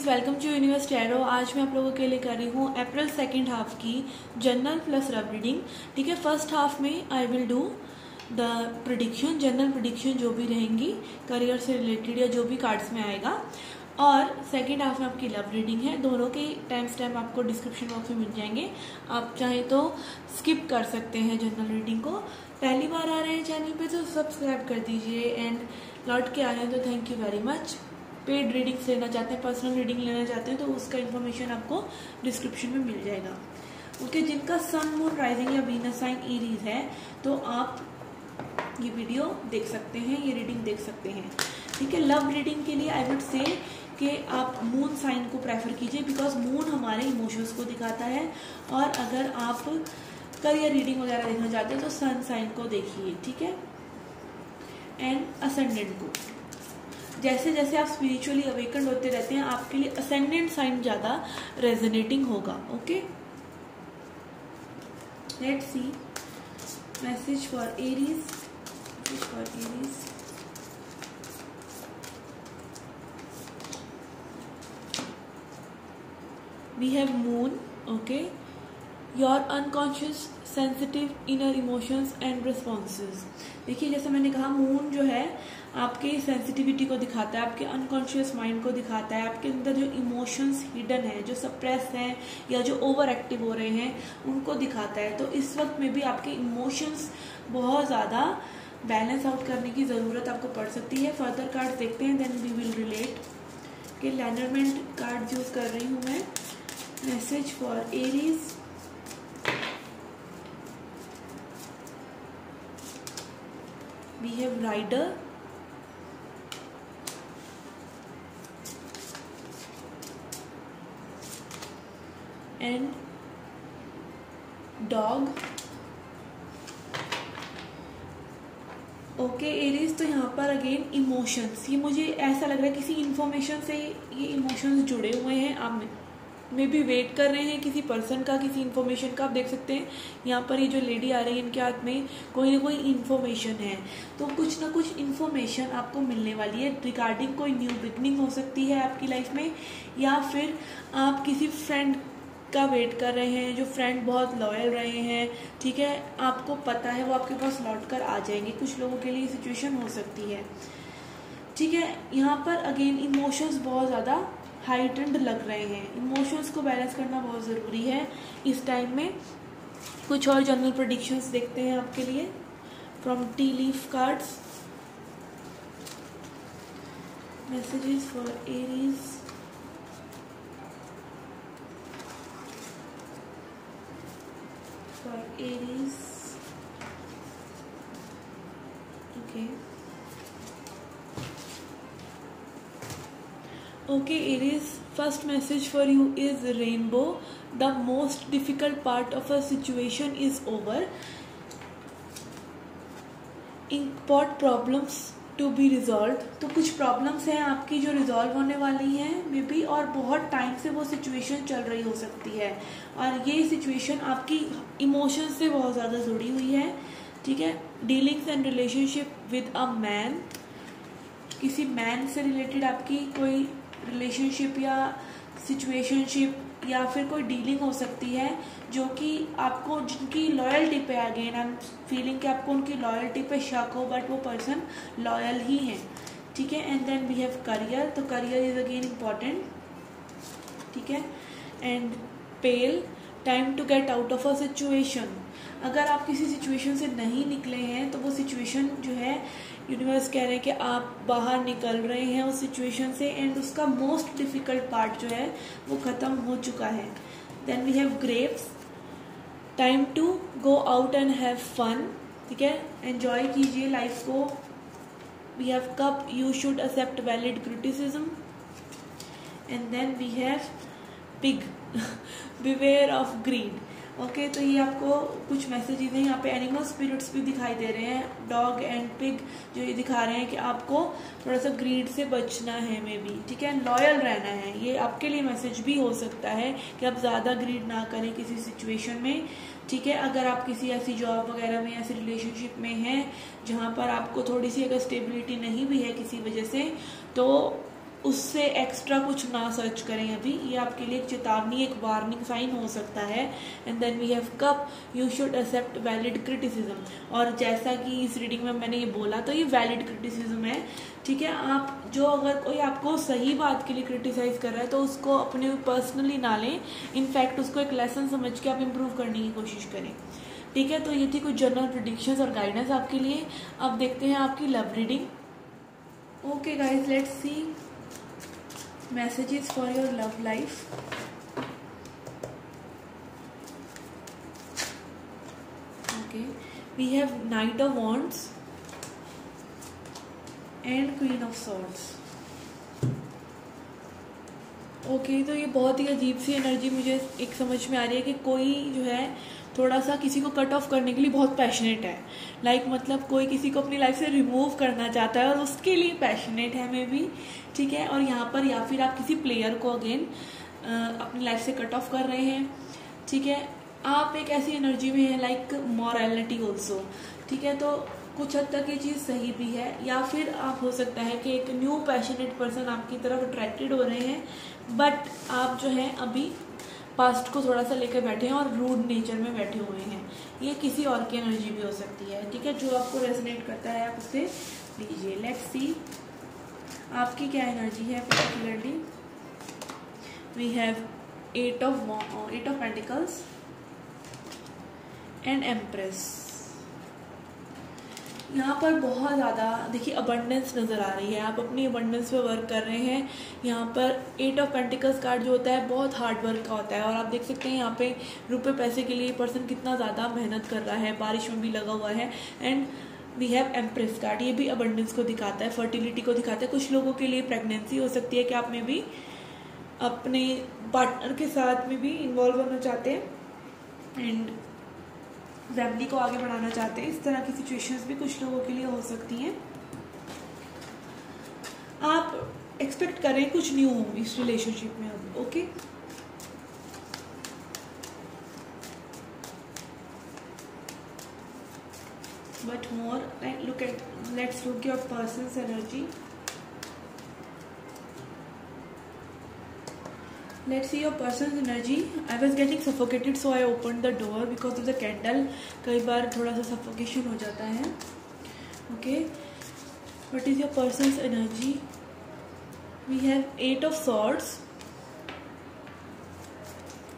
Friends, welcome to universe tarot. आज मैं आप लोगों के लिए कर रही हूँ अप्रैल सेकेंड हाफ की जनरल प्लस रब रीडिंग। ठीक है, फर्स्ट हाफ में I will do the prediction, general prediction जो भी रहेंगी करियर से रिलेटेड या जो भी कार्ड्स में आएगा, और सेकेंड हाफ में आपकी लव रीडिंग है। दोनों के टाइम स्टैम्प आपको डिस्क्रिप्शन बॉक्स में मिल जाएंगे। आप चाहें तो स्किप कर सकते हैं जनरल रीडिंग को। पहली बार आ रहे हैं चैनल पे तो सब्सक्राइब कर दीजिए, एंड लौट के आ रहे हैं तो thank you very much. Paid readings लेना चाहते हैं, पर्सनल रीडिंग लेना चाहते हैं तो उसका इन्फॉर्मेशन आपको डिस्क्रिप्शन में मिल जाएगा। ओके, जिनका सन मून राइजिंग या वीनस साइन एरीज है तो आप ये वीडियो देख सकते हैं, ये रीडिंग देख सकते हैं। ठीक है, लव रीडिंग के लिए आई वुड से कि आप मून साइन को प्रेफर कीजिए, बिकॉज मून हमारे इमोशंस को दिखाता है। और अगर आप करियर रीडिंग वगैरह देखना चाहते हैं तो सन साइन को देखिए। ठीक है, एंड असेंडेंट को। जैसे जैसे आप स्पिरिचुअली अवेकन्ड होते रहते हैं आपके लिए असेंडेंट साइन ज्यादा रेजोनेटिंग होगा। Okay, let's see message for Aries. We have moon. Okay, your unconscious sensitive inner emotions and responses. देखिए, जैसे मैंने कहा, मून जो है आपके सेंसिटिविटी को दिखाता है, आपके अनकॉन्शियस माइंड को दिखाता है, आपके अंदर जो इमोशंस हिडन है, जो सप्रेस हैं या जो ओवर एक्टिव हो रहे हैं उनको दिखाता है। तो इस वक्त में भी आपके इमोशंस बहुत ज़्यादा बैलेंस आउट करने की ज़रूरत आपको पड़ सकती है। फर्दर कार्ड देखते हैं, देन वी विल रिलेट। कि लैनरमेंट कार्ड यूज़ कर रही हूँ मैं। Message for Aries. We have rider, and dog. Okay Aries, तो यहाँ पर अगेन इमोशंस, ये मुझे ऐसा लग रहा है किसी इन्फॉर्मेशन से ये इमोशंस जुड़े हुए हैं। आप में भी वेट कर रहे हैं किसी पर्सन का, किसी इन्फॉर्मेशन का। आप देख सकते हैं यहाँ पर ये जो लेडी आ रही है इनके हाथ में कोई ना कोई इन्फॉर्मेशन है, तो कुछ ना कुछ इन्फॉर्मेशन आपको मिलने वाली है रिगार्डिंग कोई न्यू बिगनिंग हो सकती है आपकी लाइफ में, या फिर आप किसी फ्रेंड का वेट कर रहे हैं, जो फ्रेंड बहुत लॉयल रहे हैं। ठीक है, आपको पता है वो आपके पास लौट कर आ जाएंगे। कुछ लोगों के लिए सिचुएशन हो सकती है। ठीक है, यहाँ पर अगेन इमोशंस बहुत ज़्यादा हाइटेंड लग रहे हैं। इमोशंस को बैलेंस करना बहुत ज़रूरी है इस टाइम में। कुछ और जनरल प्रेडिक्शंस देखते हैं आपके लिए from T leaf cards. Messages for Aries. Okay, Aries, first message for you is rainbow. The most difficult part of a situation is over. Import problems to be resolved. तो कुछ problems हैं आपकी जो resolve होने वाली हैं may be, और बहुत टाइम से वो सिचुएशन चल रही हो सकती है, और ये सिचुएशन आपकी इमोशन से बहुत ज़्यादा जुड़ी हुई है। ठीक है, dealings and relationship with a man, किसी मैन से रिलेटेड आपकी कोई रिलेशनशिप या सिचुएशनशिप या फिर कोई डीलिंग हो सकती है जो कि आपको, जिनकी लॉयल्टी पे, अगेन आई एम फीलिंग कि आपको उनकी लॉयल्टी पे शक हो, बट वो पर्सन लॉयल ही है। ठीक है, and then we have career. तो करियर इज अगेन इम्पॉर्टेंट। ठीक है, and pale, time to get out of a situation. अगर आप किसी सिचुएशन से नहीं निकले हैं तो वो सिचुएशन जो है, यूनिवर्स कह रहे हैं कि आप बाहर निकल रहे हैं उस सिचुएशन से, एंड उसका मोस्ट डिफिकल्ट पार्ट जो है वो ख़त्म हो चुका है। Then we have grapes, time to go out and have fun. ठीक है, एंजॉय कीजिए लाइफ को। We have cup, you should accept valid criticism. And then we have pig, beware of greed. Okay, तो ये आपको कुछ मैसेजेस हैं। यहाँ पे एनिमल स्पिरिट्स भी दिखाई दे रहे हैं, डॉग एंड पिग, जो ये दिखा रहे हैं कि आपको थोड़ा सा ग्रीड से बचना है मे बी। ठीक है, लॉयल रहना है। ये आपके लिए मैसेज भी हो सकता है कि आप ज़्यादा ग्रीड ना करें किसी सिचुएशन में। ठीक है, अगर आप किसी ऐसी जॉब वगैरह में, ऐसी रिलेशनशिप में हैं जहाँ पर आपको थोड़ी सी अगर स्टेबिलिटी नहीं भी है किसी वजह से, तो उससे एक्स्ट्रा कुछ ना सर्च करें अभी। ये आपके लिए एक चेतावनी, एक वार्निंग साइन हो सकता है। And then we have cup, you should accept valid criticism. और जैसा कि इस रीडिंग में मैंने ये बोला, तो ये वैलिड क्रिटिसिज्म है, ठीक है। आप जो अगर कोई आपको सही बात के लिए क्रिटिसाइज कर रहा है तो उसको अपने पर्सनली ना लें, इनफैक्ट उसको एक लेसन समझ के आप इम्प्रूव करने की कोशिश करें, ठीक है। तो ये थी कुछ जनरल प्रेडिक्शंस और गाइडेंस आपके लिए। अब देखते हैं आपकी love reading. Okay guys, let's see messages for your love life. Okay, we have Knight of Wands and Queen of Swords. Okay, तो ये बहुत ही अजीब सी एनर्जी मुझे एक समझ में आ रही है कि कोई जो है थोड़ा सा किसी को कट ऑफ करने के लिए बहुत पैशनेट है। मतलब कोई किसी को अपनी लाइफ से रिमूव करना चाहता है और उसके लिए पैशनेट है मे बी, ठीक है। और यहाँ पर या फिर आप किसी प्लेयर को अगेन अपनी लाइफ से कट ऑफ कर रहे हैं, ठीक है। आप एक ऐसी एनर्जी में है लाइक मॉरलिटी ऑल्सो, ठीक है। तो कुछ हद तक ये चीज़ सही भी है, या फिर आप हो सकता है कि एक न्यू पैशनेट पर्सन आपकी तरफ अट्रैक्टेड हो रहे हैं, बट आप जो है अभी पास्ट को थोड़ा सा लेकर बैठे हैं और रूड नेचर में बैठे हुए हैं। ये किसी और की एनर्जी भी हो सकती है, ठीक है। जो आपको रेजोनेट करता है आप उससे लीजिए। लेट्स सी आपकी क्या एनर्जी है particularly. We have 8 of pentacles and empress. यहाँ पर बहुत ज़्यादा देखिए अबंडेंस नज़र आ रही है, आप अपनी अबंडेंस पे वर्क कर रहे हैं। यहाँ पर 8 ऑफ पेंटिकल्स कार्ड जो होता है बहुत हार्ड वर्क का होता है, और आप देख सकते हैं यहाँ पे रुपए पैसे के लिए पर्सन कितना ज़्यादा मेहनत कर रहा है, बारिश में भी लगा हुआ है। And we have empress card, ये भी अबंडेंस को दिखाता है, फर्टिलिटी को दिखाता है। कुछ लोगों के लिए प्रेगनेंसी हो सकती है कि आप में भी अपने पार्टनर के साथ में भी इन्वॉल्व होना चाहते हैं एंड फैमिली को आगे बढ़ाना चाहते हैं। इस तरह की सिचुएशंस भी कुछ लोगों के लिए हो सकती हैं। आप एक्सपेक्ट करें कुछ न्यू हो इस रिलेशनशिप में अब, okay. But more let's look your persons energy. Let's see your person's energy. I was getting suffocated, so I opened the door because of the candle. कई बार थोड़ा सा suffocation हो जाता है, okay. What is your person's energy? We have 8 of Swords,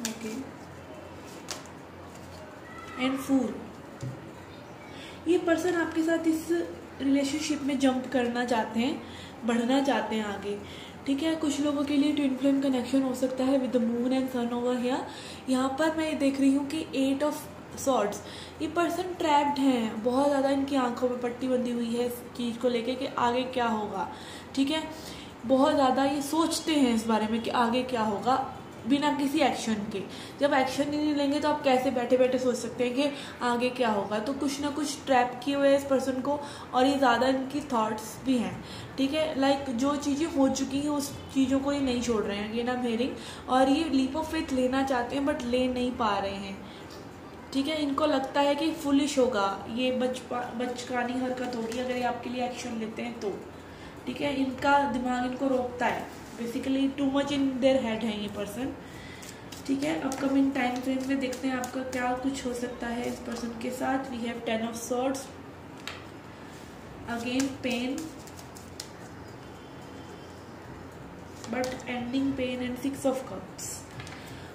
okay, and Fool. ये person आपके साथ इस रिलेशनशिप में जंप करना चाहते हैं, बढ़ना चाहते हैं आगे, ठीक है। कुछ लोगों के लिए ट्विन फ्लेम कनेक्शन हो सकता है with the moon and sun over here. यहाँ पर मैं देख रही हूँ कि 8 ऑफ सॉर्ड्स, ये पर्सन ट्रैप्ड हैं, बहुत ज़्यादा इनकी आंखों में पट्टी बंधी हुई है इस चीज़ को लेके कि आगे क्या होगा, ठीक है। बहुत ज़्यादा ये सोचते हैं इस बारे में कि आगे क्या होगा बिना किसी एक्शन के। जब एक्शन ही नहीं लेंगे तो आप कैसे बैठे बैठे सोच सकते हैं कि आगे क्या होगा। तो कुछ ना कुछ ट्रैप किए हुए इस पर्सन को, और ये ज़्यादा इनकी थॉट्स भी हैं, ठीक है। लाइक जो चीज़ें हो चुकी हैं उस चीज़ों को ये नहीं छोड़ रहे हैं, ये ना हेयरिंग, और ये लीप ऑफ फेथ लेना चाहते हैं बट ले नहीं पा रहे हैं, ठीक है। इनको लगता है कि फुलिश होगा, ये बचकानी हरकत होगी अगर ये आपके लिए एक्शन लेते हैं तो, ठीक है। इनका दिमाग इनको रोकता है, basically too much in their head है ये पर्सन, ठीक है। अपकमिंग टाइम फ्रेम में देखते हैं आपका क्या कुछ हो सकता है इस पर्सन के साथ। We have 10 of swords, again pain but ending pain and 6 of cups,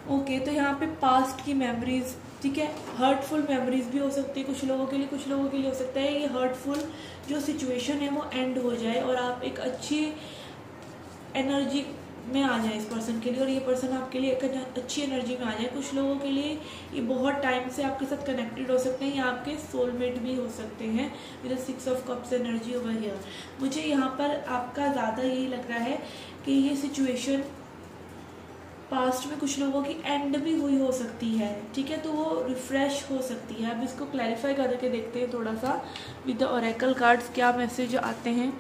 okay. तो यहाँ पे पास्ट की मेमोरीज, ठीक है, हर्टफुल मेमोरीज भी हो सकती है कुछ लोगों के लिए, कुछ लोगों के लिए हो सकता है ये हर्टफुल जो सिचुएशन है वो एंड हो जाए और आप एक अच्छी एनर्जी में आ जाए इस पर्सन के लिए, और ये पर्सन आपके लिए एक अच्छी एनर्जी में आ जाए। कुछ लोगों के लिए ये बहुत टाइम से आपके साथ कनेक्टेड हो सकते हैं, या आपके सोलमेट भी हो सकते हैं with 6 of cups energy over here. मुझे यहाँ पर आपका ज़्यादा यही लग रहा है कि ये सिचुएशन पास्ट में कुछ लोगों की एंड भी हुई हो सकती है, ठीक है। तो वो रिफ्रेश हो सकती है। अब इसको क्लैरिफाई करके देखते हैं थोड़ा सा विद द ओरेकल कार्ड्स क्या मैसेज आते हैं।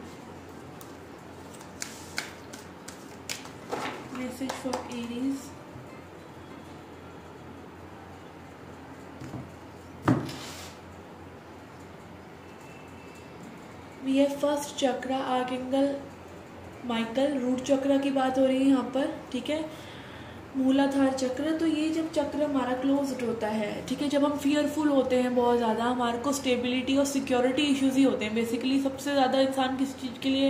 Message for Aries, we have first chakra archangel Michael, root chakra की बात हो रही है यहाँ पर, ठीक है। मूलाधार चक्र, तो ये जब चक्र हमारा क्लोज्ड होता है, ठीक है, जब हम फियरफुल होते हैं बहुत ज़्यादा, हमारे को स्टेबिलिटी और सिक्योरिटी इश्यूज ही होते हैं बेसिकली। सबसे ज़्यादा इंसान किस चीज़ के लिए,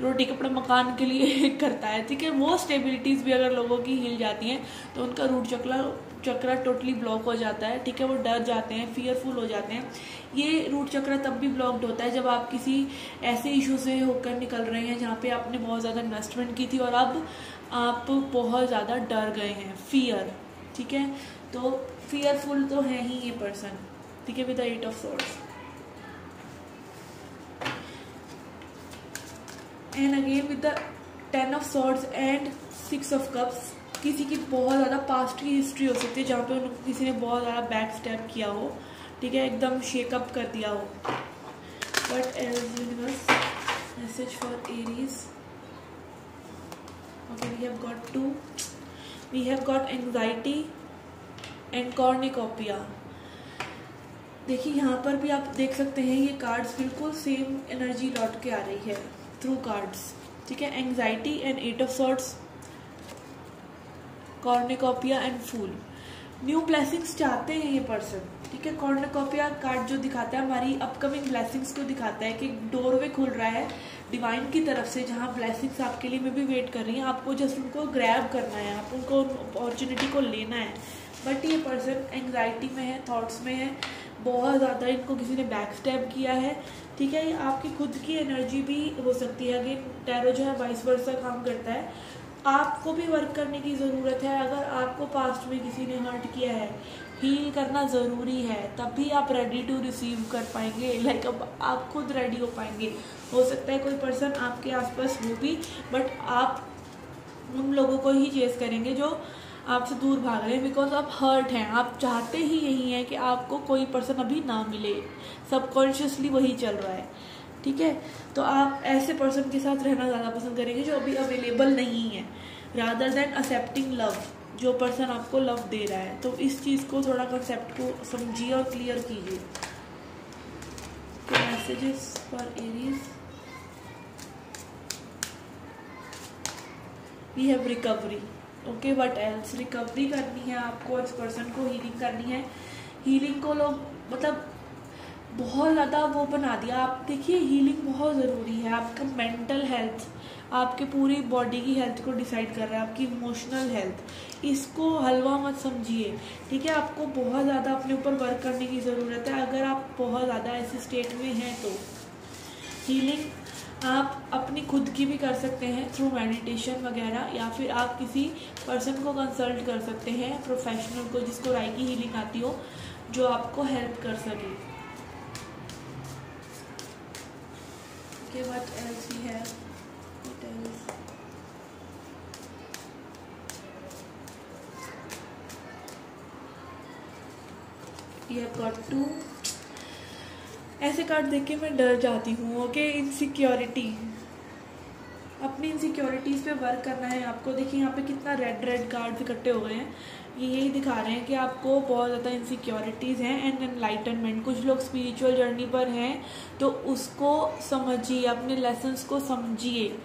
रोटी कपड़ा मकान के लिए करता है, ठीक है। वो स्टेबिलिटीज़ भी अगर लोगों की हिल जाती हैं तो उनका रूट चक्र टोटली ब्लॉक हो जाता है, ठीक है। वो डर जाते हैं, फियरफुल हो जाते हैं। ये रूट चक्र तब भी ब्लॉक्ड होता है जब आप किसी ऐसे इशू से होकर निकल रहे हैं जहाँ पे आपने बहुत ज़्यादा इन्वेस्टमेंट की थी और अब आप बहुत ज़्यादा डर गए हैं, फियर, ठीक है। तो फियरफुल तो है ही ये पर्सन, ठीक है, with the 8 of swords. And again with the 10 of swords and 6 of cups. किसी की बहुत ज़्यादा पास्ट की हिस्ट्री हो सकती है जहाँ पे उनको किसी ने बहुत ज़्यादा बैक स्टेप किया हो, ठीक है, एकदम शेकअप कर दिया हो। But else universe, message for Aries. Okay, we have got 2. We have got anxiety and cornucopia. देखिए यहाँ पर भी आप देख सकते हैं ये कार्ड्स बिल्कुल सेम एनर्जी लौट के आ रही है थ्रू कार्ड्स, ठीक है। Anxiety and 8 of swords, cornucopia and fool. New blessings चाहते हैं ये पर्सन, ठीक है। कॉर्निकोपिया कार्ड जो दिखाता है हमारी अपकमिंग ब्लेसिंग्स को दिखाता है कि डोरवे खुल रहा है डिवाइन की तरफ से, जहाँ ब्लेसिंग्स आपके लिए में भी वेट कर रही हैं। आपको जस्ट उनको ग्रैब करना है, आप उनको अपॉर्चुनिटी को लेना है। बट ये पर्सन एंग्जाइटी में है, थॉट्स में है बहुत ज़्यादा, इनको किसी ने बैक स्टेप किया है, ठीक है। ये आपकी खुद की एनर्जी भी हो सकती है। अगेन टैरो जो है वाइस वर्सा काम करता है। आपको भी वर्क करने की ज़रूरत है। अगर आपको पास्ट में किसी ने हर्ट किया है, हील करना ज़रूरी है, तभी आप रेडी टू रिसीव कर पाएंगे, लाइक अब आप खुद रेडी हो पाएंगे। हो सकता है कोई पर्सन आपके आसपास हो भी, बट आप उन लोगों को ही चेस करेंगे जो आपसे दूर भाग रहे हैं, बिकॉज आप हर्ट हैं। आप चाहते ही यही है कि आपको कोई पर्सन अभी ना मिले, सबकॉन्शियसली वही चल रहा है, ठीक है। तो आप ऐसे पर्सन के साथ रहना ज़्यादा पसंद करेंगे जो अभी अवेलेबल नहीं है, रादर देन एक्सेप्टिंग लव, जो पर्सन आपको लव दे रहा है। तो इस चीज़ को थोड़ा कंसेप्ट को समझिए और क्लियर कीजिए। तो messages for Aries, we have recovery, okay. What else, recovery करनी है आपको, इस पर्सन को हीलिंग करनी है। हीलिंग को लोग मतलब बहुत ज़्यादा वो बना दिया। आप देखिए हीलिंग बहुत ज़रूरी है। आपका मेंटल हेल्थ आपके पूरी बॉडी की हेल्थ को डिसाइड कर रहा है, आपकी इमोशनल हेल्थ। इसको हलवा मत समझिए, ठीक है। आपको बहुत ज़्यादा अपने ऊपर वर्क करने की ज़रूरत है। अगर आप बहुत ज़्यादा ऐसे स्टेट में हैं तो हीलिंग आप अपनी खुद की भी कर सकते हैं थ्रू मेडिटेशन वगैरह, या फिर आप किसी पर्सन को कंसल्ट कर सकते हैं, प्रोफेशनल को, जिसको राइकी हीलिंग आती हो, जो आपको हेल्प कर सके। Okay, what else we have? What else? We have got 2. ऐसे कार्ड देख के मैं डर जाती हूँ, ओके। इनसिक्योरिटी, अपनी इनसिक्योरिटीज़ पे वर्क करना है आपको। देखिए यहाँ पे कितना रेड कार्ड्स इकट्ठे हो गए हैं, ये यही दिखा रहे हैं कि आपको बहुत ज़्यादा इनसिक्योरिटीज़ हैं एंड एनलाइटनमेंट। कुछ लोग स्पिरिचुअल जर्नी पर हैं तो उसको समझिए, अपने लेसन्स को समझिए,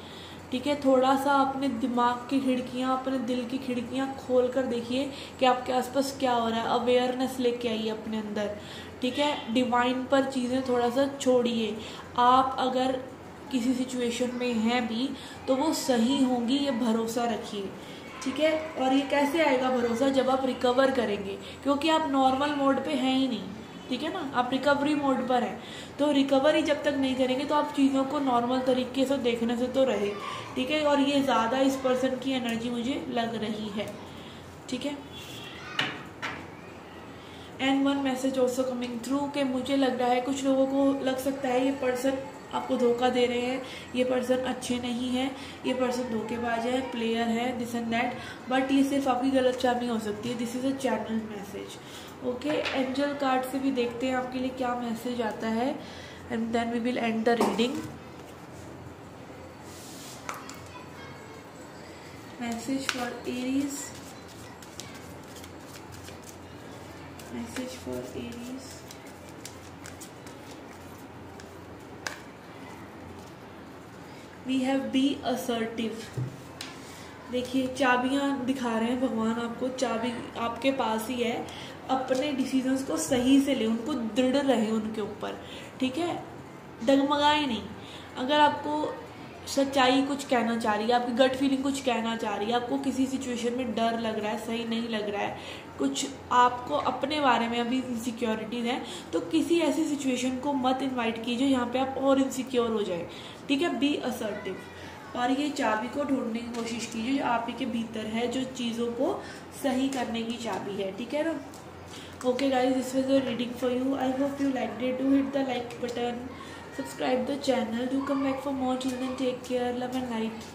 ठीक है। थोड़ा सा अपने दिमाग की खिड़कियाँ, अपने दिल की खिड़कियाँ खोल कर देखिए कि आपके आसपास क्या हो रहा है। अवेयरनेस लेके आइए अपने अंदर, ठीक है। डिवाइन पर चीज़ें थोड़ा सा छोड़िए। आप अगर किसी सिचुएशन में हैं भी तो वो सही होंगी, ये भरोसा रखिए, ठीक है। और ये कैसे आएगा भरोसा, जब आप रिकवर करेंगे, क्योंकि आप नॉर्मल मोड पे हैं ही नहीं, ठीक है ना। आप रिकवरी मोड पर हैं, तो रिकवरी जब तक नहीं करेंगे तो आप चीज़ों को नॉर्मल तरीके से देखने से तो रहे, ठीक है। और ये ज़्यादा इस पर्सन की एनर्जी मुझे लग रही है, ठीक है। And one message also coming through के मुझे लग रहा है कुछ लोगों को लग सकता है ये पर्सन आपको धोखा दे रहे हैं, ये पर्सन अच्छे नहीं है, ये पर्सन धोखेबाज है, प्लेयर है, दिस एंड दैट। बट ये सिर्फ आपकी गलतफहमी हो सकती है। This is a channel message, okay. Angel card से भी देखते हैं आपके लिए क्या मैसेज आता है, and then we will end the reading. Message for Aries, message for Aries, we have be assertive. देखिए चाबियां दिखा रहे हैं भगवान आपको, चाबी आपके पास ही है। अपने डिसीजंस को सही से ले, उनको दृढ़ रहे उनके ऊपर, ठीक है, डगमगाए नहीं। अगर आपको सच्चाई कुछ कहना चाह रही है, आपकी गट फीलिंग कुछ कहना चाह रही है, आपको किसी सिचुएशन में डर लग रहा है, सही नहीं लग रहा है, कुछ आपको अपने बारे में अभी इनसिक्योरिटीज हैं, तो किसी ऐसी सिचुएशन को मत इनवाइट कीजिए यहाँ पे आप और इनसिक्योर हो जाए, ठीक है। बी असर्टिव, और ये चाबी को ढूंढने की कोशिश कीजिए जो आप ही के भीतर है, जो चीज़ों को सही करने की चाबी है, ठीक है ना। Okay guys, this was a reading for you. I hope you liked it. Do hit the like button, subscribe the channel, do come back for more. Till then, take care, love and light.